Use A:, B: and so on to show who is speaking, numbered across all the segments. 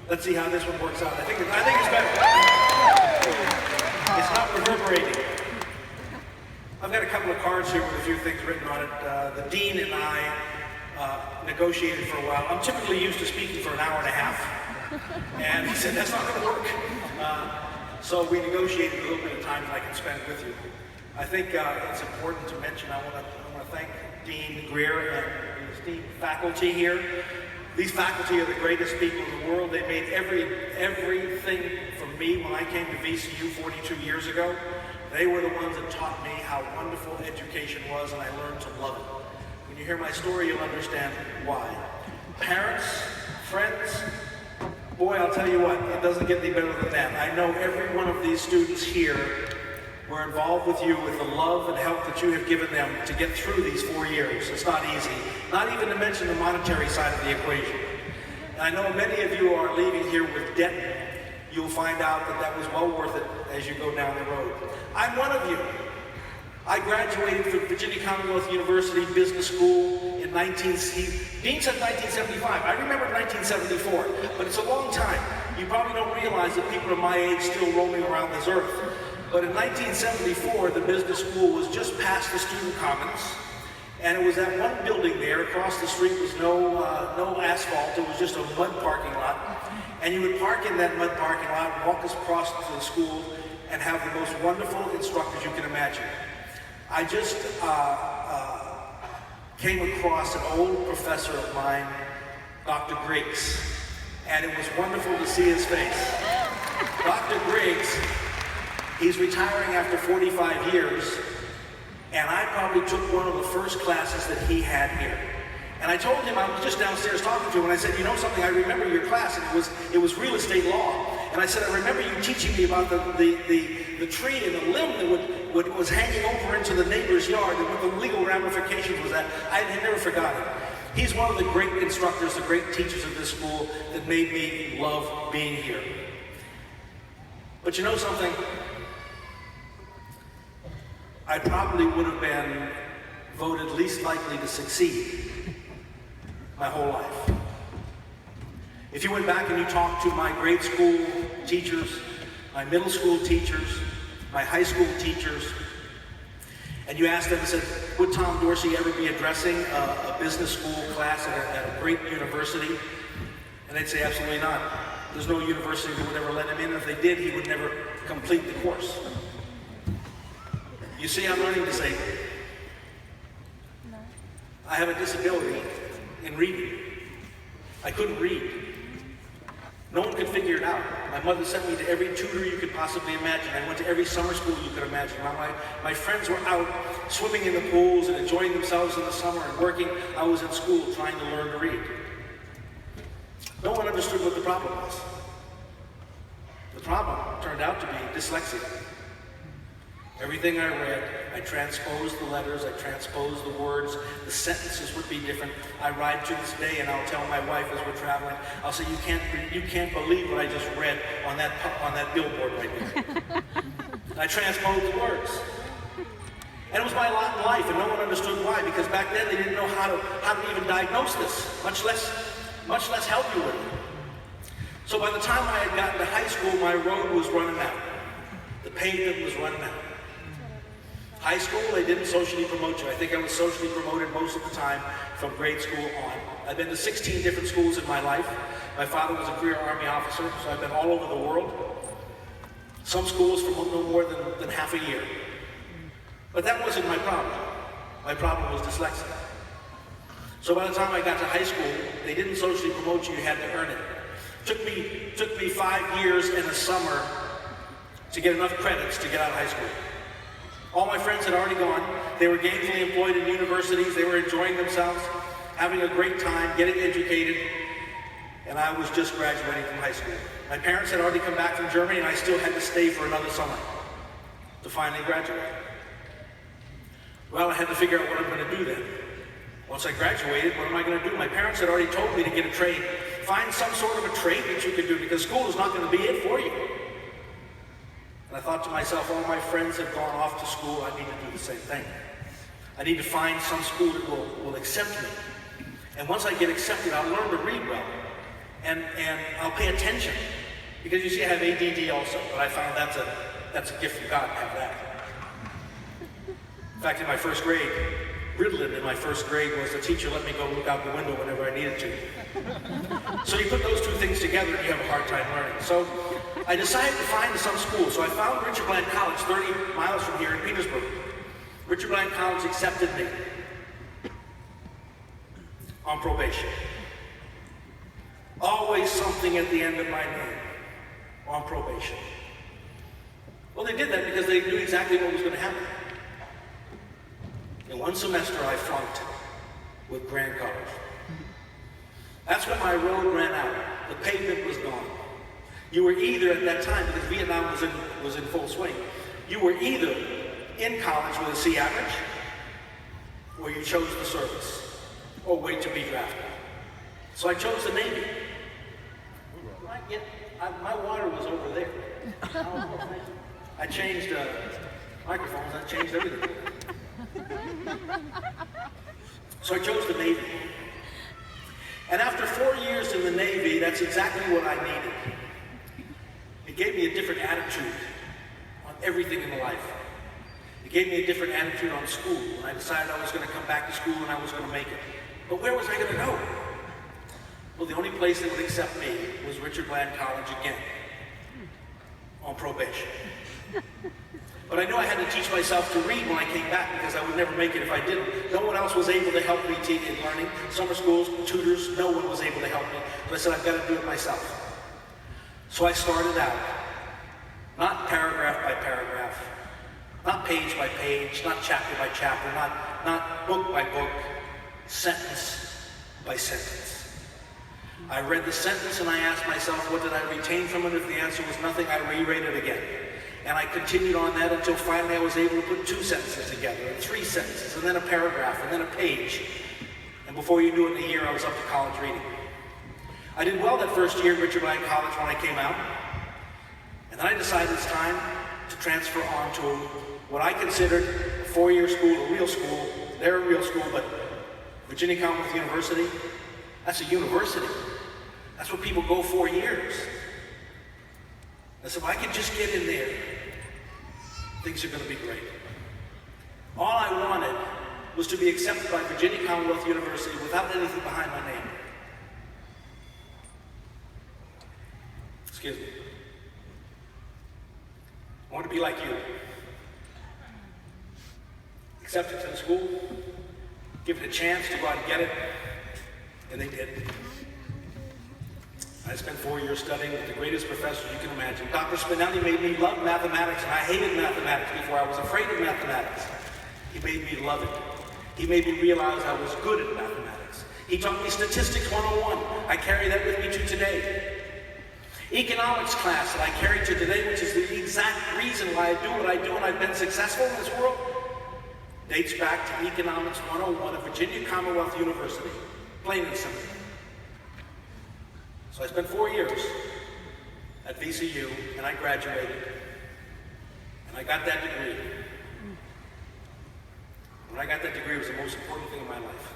A: Let's see how this one works out. I think it's better. It's not reverberating. I've got a couple of cards here with a few things written on it. The dean and I negotiated for a while. I'm typically used to speaking for an hour and a half. And he said, that's not going to work. So we negotiated a little bit of time that I can spend with you. I think it's important to mention, I want to thank Dean Greer and his esteemed faculty here. These faculty are the greatest people in the world. They made everything for me when I came to VCU 42 years ago. They were the ones that taught me how wonderful education was, and I learned to love it. When you hear my story, you'll understand why. Parents, friends, boy, I'll tell you what, it doesn't get any better than that. I know every one of these students here were involved with you with the love and help that you have given them to get through these 4 years. It's not easy, not even to mention the monetary side of the equation. And I know many of you are leaving here with debt. You'll find out that that was well worth it as you go down the road. I'm one of you. I graduated from Virginia Commonwealth University Business School in Dean said 1975. I remember 1974, but it's a long time. You probably don't realize that people of my age still roaming around this earth. But in 1974, the business school was just past the student commons, and it was that one building there. Across the street was no asphalt. It was just a mud parking lot. And you would park in that mud parking lot, walk across to the school, and have the most wonderful instructors you can imagine. I just came across an old professor of mine, Dr. Griggs, and it was wonderful to see his face. Dr. Griggs, he's retiring after 45 years, and I probably took one of the first classes that he had here. And I told him, I was just downstairs talking to him, and I said, you know something, I remember your class, and it was real estate law. And I said, I remember you teaching me about the tree and the limb that was hanging over into the neighbor's yard and what the legal ramifications was that. I had never forgotten. He's one of the great instructors, the great teachers of this school that made me love being here. But you know something? I probably would have been voted least likely to succeed my whole life. If you went back and you talked to my grade school teachers, my middle school teachers, my high school teachers, and you asked them and said, would Tom Dorsey ever be addressing a business school class at a great university? And they'd say, absolutely not. There's no university that would ever let him in, and if they did, he would never complete the course. You see, I'm learning disabled. I have a disability in reading. I couldn't read. No one could figure it out. My mother sent me to every tutor you could possibly imagine. I went to every summer school you could imagine. My friends were out swimming in the pools and enjoying themselves in the summer and working. I was in school trying to learn to read. No one understood what the problem was. The problem turned out to be dyslexia. Everything I read, I transposed the letters, I transposed the words, the sentences would be different. I ride to this day and I'll tell my wife as we're traveling, I'll say, you can't believe what I just read on that billboard right there. I transposed the words. And it was my lot in life, and no one understood why, because back then they didn't know how to even diagnose this, much less help you with it. So by the time I had gotten to high school, my road was running out. The pavement was running out. High school, they didn't socially promote you. I think I was socially promoted most of the time from grade school on. I've been to 16 different schools in my life. My father was a career Army officer, so I've been all over the world. Some schools for no more than half a year. But that wasn't my problem. My problem was dyslexia. So by the time I got to high school, they didn't socially promote you, you had to earn it. Took me 5 years and a summer to get enough credits to get out of high school. All my friends had already gone. They were gainfully employed in universities. They were enjoying themselves, having a great time, getting educated. And I was just graduating from high school. My parents had already come back from Germany, and I still had to stay for another summer to finally graduate. Well, I had to figure out what I'm going to do then. Once I graduated, what am I going to do? My parents had already told me to get a trade. Find some sort of a trade that you could do, because school is not going to be it for you. And I thought to myself, all my friends have gone off to school, I need to do the same thing. I need to find some school that will accept me. And once I get accepted, I'll learn to read well. and I'll pay attention. Because you see, I have ADD also, but I found that's a gift from God to have that. In fact, in my first grade, Ritalin in my first grade was the teacher let me go look out the window whenever I needed to. So you put those two things together and you have a hard time learning. So I decided to find some school. So I found Richard Bland College, 30 miles from here in Petersburg. Richard Bland College accepted me on probation. Always something at the end of my name, on probation. Well, they did that because they knew exactly what was going to happen. In one semester, I flunked with grand colors. That's when my road ran out. The pavement was gone. You were either, at that time, because Vietnam was in full swing, you were either in college with a C average, or you chose the service, or wait to be drafted. So I chose the Navy. My water was over there. I changed microphones, I changed everything. So I chose the Navy. And after 4 years in the Navy, that's exactly what I needed. It gave me a different attitude on everything in life. It gave me a different attitude on school. When I decided I was going to come back to school and I was going to make it. But where was I going to go? Well, the only place that would accept me was Richard Bland College again, on probation. But I knew I had to teach myself to read when I came back because I would never make it if I didn't. No one else was able to help me in learning. Summer schools, tutors, no one was able to help me. So I said, I've got to do it myself. So I started out, not paragraph by paragraph, not page by page, not chapter by chapter, not book by book, sentence by sentence. I read the sentence and I asked myself, what did I retain from it? If the answer was nothing, I reread it again. And I continued on that until finally I was able to put 2 sentences together, and 3 sentences, and then a paragraph, and then a page. And before you knew it, in a year, I was up to college reading. I did well that first year at Richard Bland College when I came out. And then I decided it's time to transfer on to what I considered a 4-year school, a real school. They're a real school, but Virginia Commonwealth University, that's a university. That's what people go 4 years. I said, if I could just get in there, things are going to be great. All I wanted was to be accepted by Virginia Commonwealth University without anything behind my name. Excuse me. I want to be like you. Accepted to the school, give it a chance to go out and get it, and they did. I spent 4 years studying with the greatest professors you can imagine. Dr. Spinelli made me love mathematics, and I hated mathematics before. I was afraid of mathematics. He made me love it. He made me realize I was good at mathematics. He taught me Statistics 101. I carry that with me to today. Economics class that I carry to today, which is the exact reason why I do what I do and I've been successful in this world, dates back to Economics 101 at Virginia Commonwealth University. Plain and simple. So I spent 4 years at VCU, and I graduated, and I got that degree. When I got that degree, it was the most important thing in my life.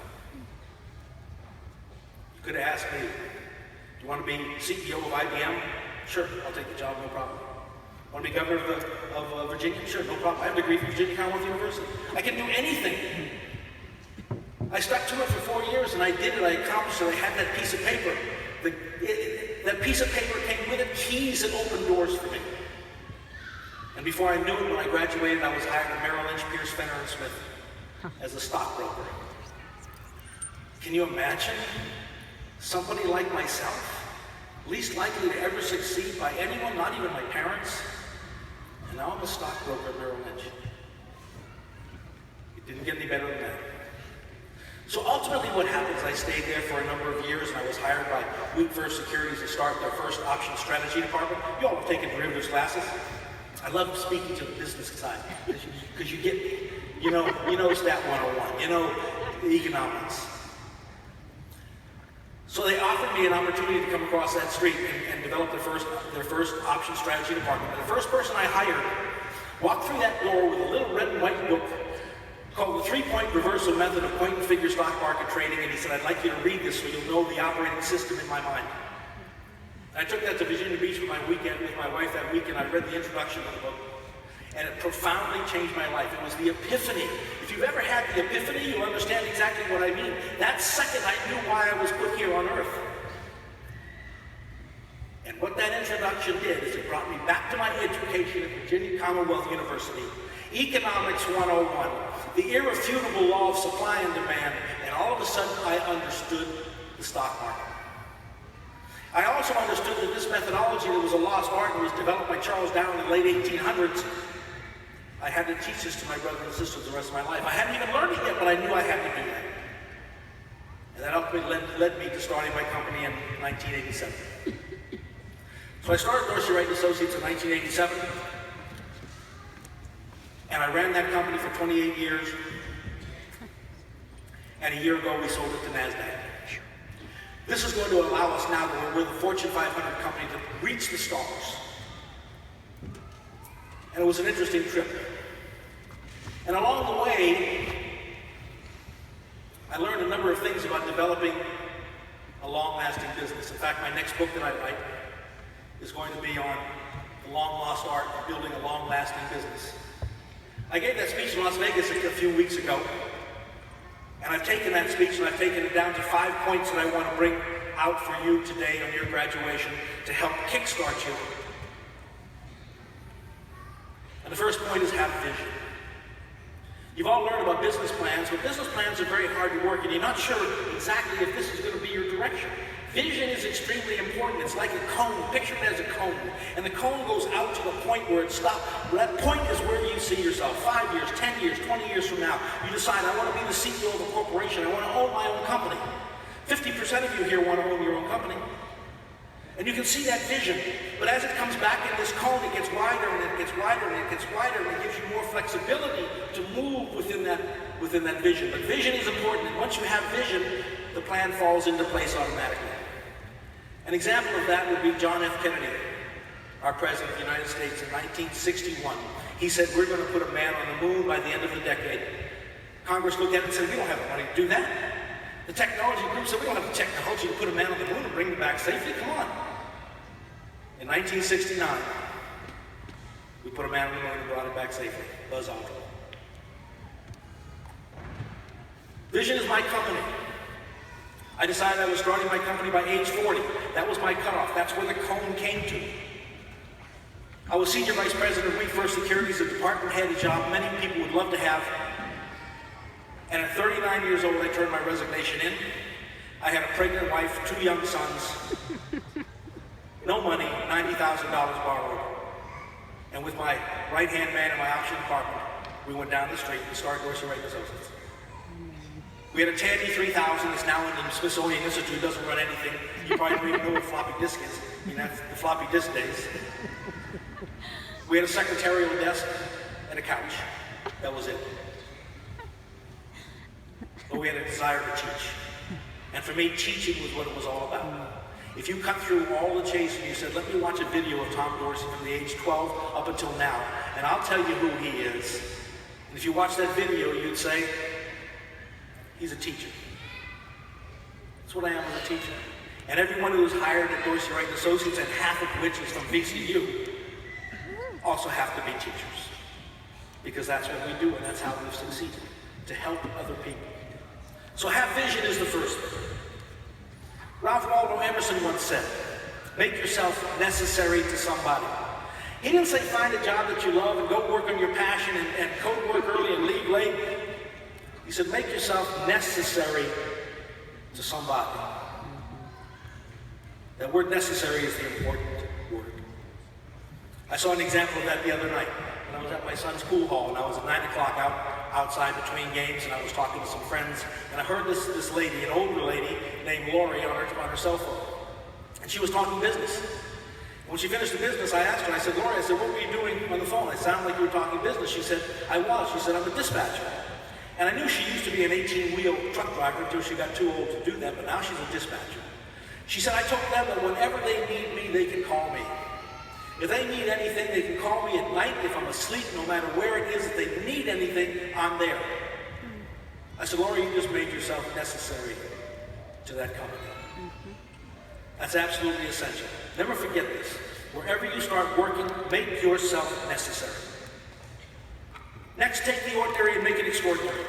A: You could have asked me, do you want to be CEO of IBM? Sure, I'll take the job, no problem. Want to be governor of Virginia? Sure, no problem. I have a degree from Virginia Commonwealth University. I can do anything. I stuck to it for 4 years, and I did it. I accomplished it. I had that piece of paper. That piece of paper came with it keys that opened doors for me. And before I knew it, when I graduated, I was hired at Merrill Lynch, Pierce, Fenner & Smith as a stockbroker. Can you imagine somebody like myself, least likely to ever succeed by anyone, not even my parents, and now I'm a stockbroker at Merrill Lynch. It didn't get any better than that. So ultimately what happens, I stayed there for a number of years, and I was hired by Week First Securities to start their first option strategy department. You all have taken derivatives classes. I love speaking to the business side, because you get, you know Stat 101, you know economics. So they offered me an opportunity to come across that street and develop their first option strategy department. And the first person I hired walked through that door with a little red and white book called The 3-Point Reversal Method of Point and Figure Stock Market Trading, and he said, I'd like you to read this so you'll know the operating system in my mind. I took that to Virginia Beach for my weekend with my wife that week, and I read the introduction of the book, and it profoundly changed my life. It was the epiphany. If you've ever had the epiphany, you'll understand exactly what I mean. That second, I knew why I was put here on earth. And what that introduction did is it brought me back to my education at Virginia Commonwealth University, Economics 101, the irrefutable law of supply and demand, and all of a sudden I understood the stock market. I also understood that this methodology that was a lost art and was developed by Charles Darwin in the late 1800s, I had to teach this to my brothers and sisters the rest of my life. I hadn't even learned it yet, but I knew I had to do that. And that ultimately led me to starting my company in 1987. So I started Dorsey, Wright Associates in 1987, and I ran that company for 28 years, and a year ago we sold it to NASDAQ. This is going to allow us now, when we're the Fortune 500 company, to reach the stars. And it was an interesting trip. And along the way, I learned a number of things about developing a long-lasting business. In fact, my next book that I write is going to be on the long-lost art of building a long-lasting business. I gave that speech in Las Vegas a few weeks ago, and I've taken that speech and I've taken it down to 5 points that I want to bring out for you today on your graduation to help kickstart you. And the first point is have vision. You've all learned about business plans, but business plans are very hard to work, and you're not sure exactly if this is going to be your direction. Vision is extremely important. It's like a cone. Picture it as a cone. And the cone goes out to the point where it stops. That point is where you see yourself 5 years, 10 years, 20 years from now. You decide, I want to be the CEO of a corporation. I want to own my own company. 50% of you here want to own your own company. And you can see that vision. But as it comes back in this cone, it gets wider and it gets wider and it gets wider, and it gives you more flexibility to move within that vision. But vision is important. And once you have vision, the plan falls into place automatically. An example of that would be John F. Kennedy, our President of the United States, in 1961. He said, we're going to put a man on the moon by the end of the decade. Congress looked at it and said, we don't have the money to do that. The technology group said, we don't have the technology to put a man on the moon and bring him back safely. Come on. In 1969, we put a man on the moon and brought him back safely. Buzz Aldrin. Vision is my company. I decided I was starting my company by age 40. That was my cutoff. That's where the cone came to. I was Senior Vice President of Wheat First Securities, a department head, a job many people would love to have. And at 39 years old, I turned my resignation in. I had a pregnant wife, 2 young sons, no money, $90,000 borrowed. And with my right-hand man in my option department, we went down the street and started Dorsey, Wright Associates. We had a Tandy 3000 that's now in the Smithsonian Institute, doesn't run anything. You probably don't even know what floppy disk is. I mean, that's the floppy disk days. We had a secretarial desk and a couch. That was it. But we had a desire to teach. And for me, teaching was what it was all about. If you cut through all the chase and you said, let me watch a video of Tom Dorsey from the age 12 up until now, and I'll tell you who he is. And if you watch that video, you'd say, he's a teacher. That's what I am as a teacher. And everyone who was hired at Dorsey, Wright Associates, and half of which is from VCU, also have to be teachers. Because that's what we do, and that's how we've succeeded, to help other people. So have vision is the first thing. Ralph Waldo Emerson once said, make yourself necessary to somebody. He didn't say find a job that you love and go work on your passion and code work early and leave late. He said, make yourself necessary to somebody. That word necessary is the important word. I saw an example of that the other night when I was at my son's pool hall, and I was at 9 o'clock outside between games, and I was talking to some friends, and I heard this lady, an older lady named Lori, on her cell phone. And she was talking business. And when she finished the business, I asked her, I said, Lori, I said, what were you doing on the phone? It sounded like you were talking business. She said, I was. She said, I'm a dispatcher. And I knew she used to be an 18-wheel truck driver until she got too old to do that, but now she's a dispatcher. She said, I told them that whenever they need me, they can call me. If they need anything, they can call me at night. If I'm asleep, no matter where it is, if they need anything, I'm there. I said, Laura, you just made yourself necessary to that company. That's absolutely essential. Never forget this. Wherever you start working, make yourself necessary. Next, take the ordinary and make it extraordinary.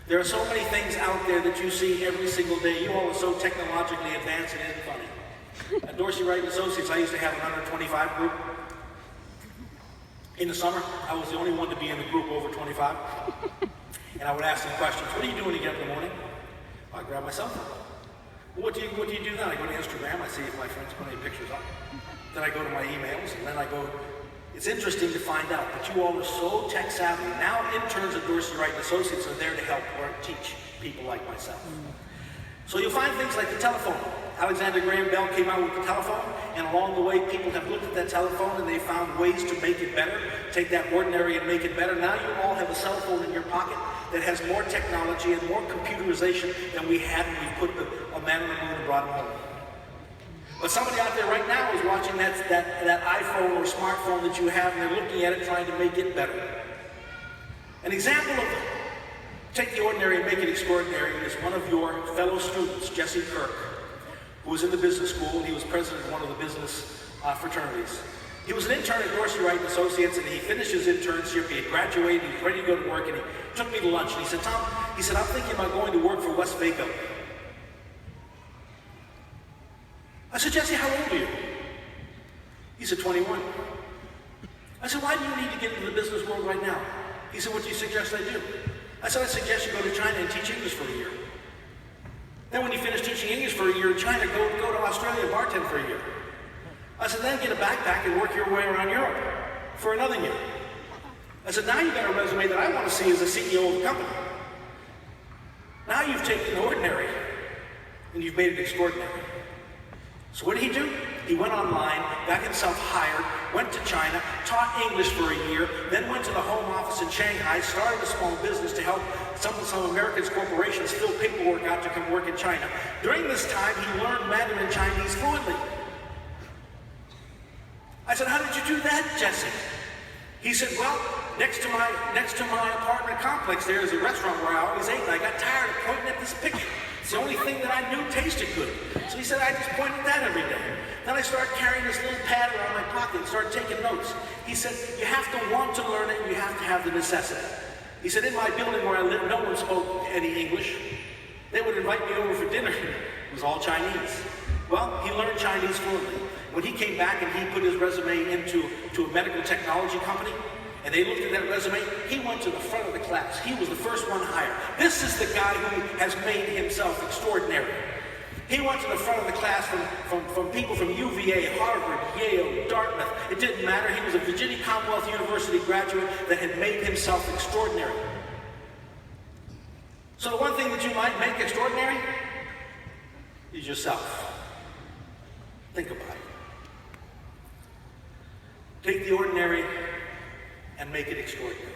A: There are so many things out there that you see every single day. You all are so technologically advanced, it isn't funny. At Dorsey, Wright Associates, I used to have an under 25 group. In the summer, I was the only one to be in the group over 25. And I would ask them questions. What are you doing to get up in the morning? I grab my cell phone. Well, what do you do then? I go to Instagram, I see if my friends put any pictures up. Then I go to my emails, and then I go. It's interesting to find out that you all are so tech savvy. Now interns at Dorsey, Wright Associates are there to help teach people like myself. So you'll find things like the telephone. Alexander Graham Bell came out with the telephone, and along the way people have looked at that telephone and they found ways to make it better, take that ordinary and make it better. Now you all have a cell phone in your pocket that has more technology and more computerization than we had when we put a man on the moon and brought him home. But somebody out there right now is watching that iPhone or smartphone that you have, and they're looking at it trying to make it better. An example of take the ordinary and make it extraordinary is one of your fellow students, Jesse Kirk, who was in the business school, and he was president of one of the business fraternities. He was an intern at Dorsey, Wright Associates, and he finished his internship. He had graduated, he was ready to go to work, and he took me to lunch, and he said, Tom, he said, I'm thinking about going to work for West Vaco. I said, Jesse, how old are you? He said, 21. I said, why do you need to get into the business world right now? He said, what do you suggest I do? I said, I suggest you go to China and teach English for a year. Then when you finish teaching English for a year in China, go to Australia and bartend for a year. I said, then get a backpack and work your way around Europe for another year. I said, now you've got a resume that I want to see as a CEO of a company. Now you've taken the ordinary and you've made it extraordinary. So what did he do? He went online, got himself hired, went to China, taught English for a year, then went to the home office in Shanghai, started a small business to help some American corporations fill paperwork out to come work in China. During this time, he learned Mandarin Chinese fluently. I said, how did you do that, Jesse? He said, well, next to my apartment complex, there is a restaurant where I always ate, and I got tired of pointing at this picket. It's the only thing that I knew tasted good. So he said, I just pointed at that every day. Then I started carrying this little pad around my pocket and started taking notes. He said, you have to want to learn it, and you have to have the necessity. He said, in my building where I lived, no one spoke any English. They would invite me over for dinner. It was all Chinese. Well, he learned Chinese fluently. When he came back and he put his resume into a medical technology company, and they looked at that resume, he went to the front of the class. He was the first one hired. This is the guy who has made himself extraordinary. He went to the front of the class from people from UVA, Harvard, Yale, Dartmouth. It didn't matter. He was a Virginia Commonwealth University graduate that had made himself extraordinary. So the one thing that you might make extraordinary is yourself. Think about it. Take the ordinary and make it extraordinary.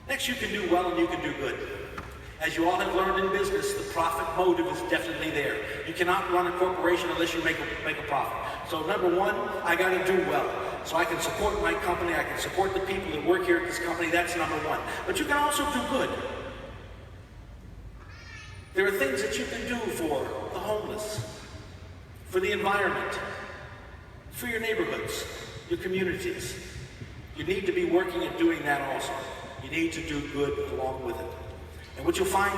A: Next, you can do well and you can do good. As you all have learned in business, the profit motive is definitely there. You cannot run a corporation unless you make a profit. So number one, I got to do well. So I can support my company, I can support the people that work here at this company, that's number one. But you can also do good. There are things that you can do for the homeless, for the environment, for your neighborhoods, your communities. You need to be working at doing that also. You need to do good along with it. And what you'll find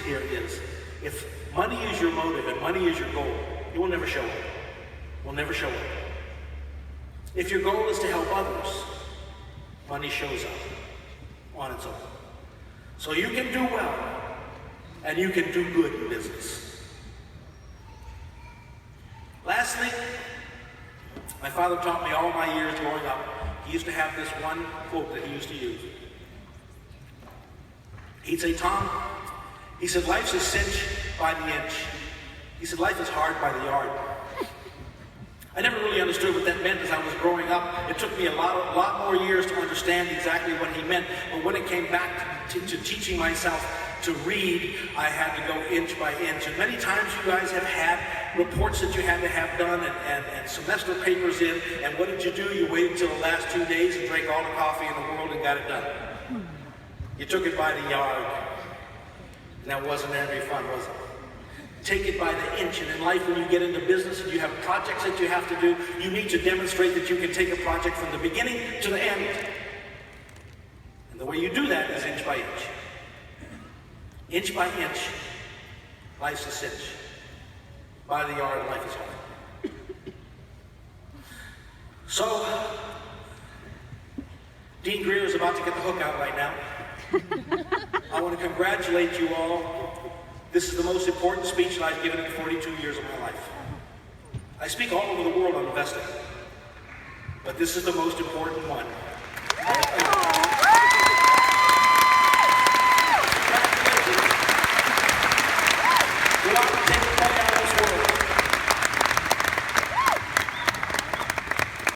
A: here is, if money is your motive and money is your goal, it will never show up. It will never show up. If your goal is to help others, money shows up on its own. So you can do well, and you can do good in business. Lastly, my father taught me all my years growing up. He used to have this one quote that he used to use. He'd say, Tom, he said, life's a cinch by the inch. He said, life is hard by the yard. I never really understood what that meant as I was growing up. It took me a lot more years to understand exactly what he meant. But when it came back to teaching myself to read, I had to go inch by inch. And many times you guys have had reports that you had to have done and semester papers in. And what did you do? You waited until the last 2 days and drank all the coffee in the world and got it done. You took it by the yard. And that wasn't very fun, was it? take it by the inch. And in life, when you get into business and you have projects that you have to do, you need to demonstrate that you can take a project from the beginning to the end. And the way you do that is inch by inch. Inch by inch, life's a cinch. By the yard, life is hard. So, Dean Greer is about to get the hook out right now. I want to congratulate you all. This is the most important speech that I've given in 42 years of my life. I speak all over the world on investing, but this is the most important one.